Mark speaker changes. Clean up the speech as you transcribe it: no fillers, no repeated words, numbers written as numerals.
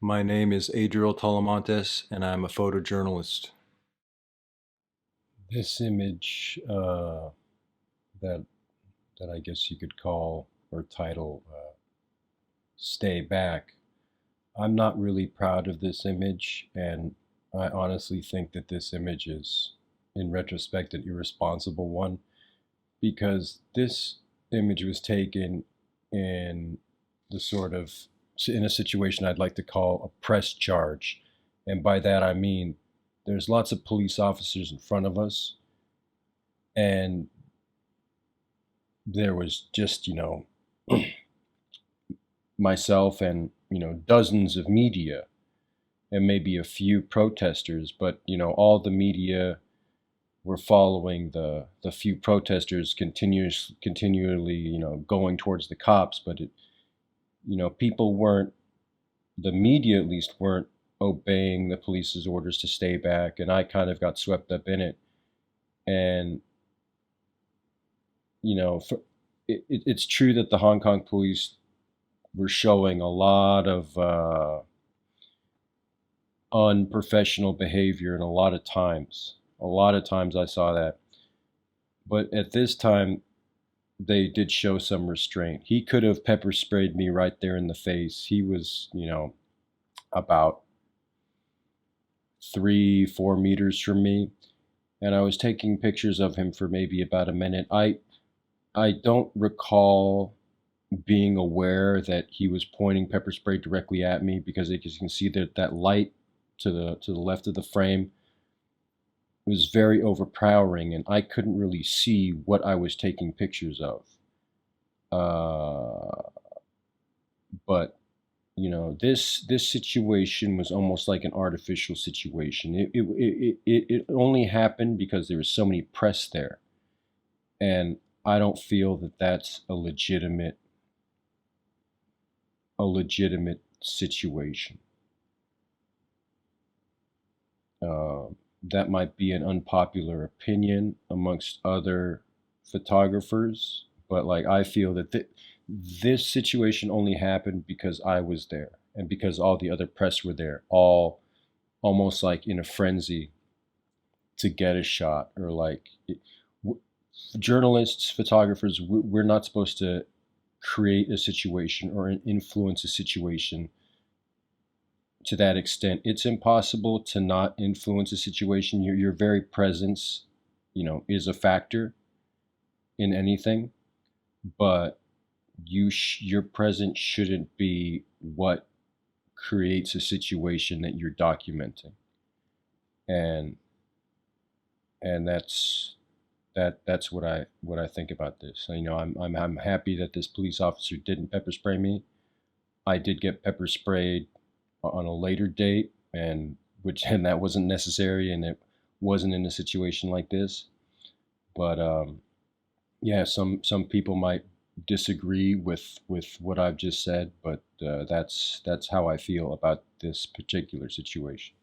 Speaker 1: My name is Adryel Talamantes, and I'm a photojournalist. This image that that I guess you could call or title "Stay Back." I'm not really proud of this image, and I honestly think that this image is, in retrospect, an irresponsible one because this image was taken in the sort of in a situation I'd like to call a press charge. And by that I mean there's lots of police officers in front of us, and there was just, myself and, dozens of media and maybe a few protesters, but, all the media were following the few protesters continually, going towards the cops, but people weren't, the media at least weren't obeying the police's orders to stay back, and I kind of got swept up in it. And for, it's true that the Hong Kong police were showing a lot of unprofessional behavior, and a lot of times I saw that. But at this time, they did show some restraint. He could have pepper sprayed me right there in the face. He was, about 3, 4 meters from me, and I was taking pictures of him for maybe about a minute. I don't recall being aware that he was pointing pepper spray directly at me, because as you can see that light to the left of the frame was very overpowering, and I couldn't really see what I was taking pictures of. But this situation was almost like an artificial situation. It only happened because there was so many press there, and I don't feel that that's a legitimate situation. Uh, that might be an unpopular opinion amongst other photographers, but like I feel that this situation only happened because I was there and because all the other press were there, all almost like in a frenzy to get a shot, or like journalists, photographers, we're not supposed to create a situation or influence a situation to that extent. It's impossible to not influence a situation. Your very presence, is a factor in anything, but your presence shouldn't be what creates a situation that you're documenting. And that's what I think about this. I'm happy that this police officer didn't pepper spray me. I did get pepper sprayed on a later date, and that wasn't necessary, and it wasn't in a situation like this. But yeah, some people might disagree with what I've just said, but that's how I feel about this particular situation.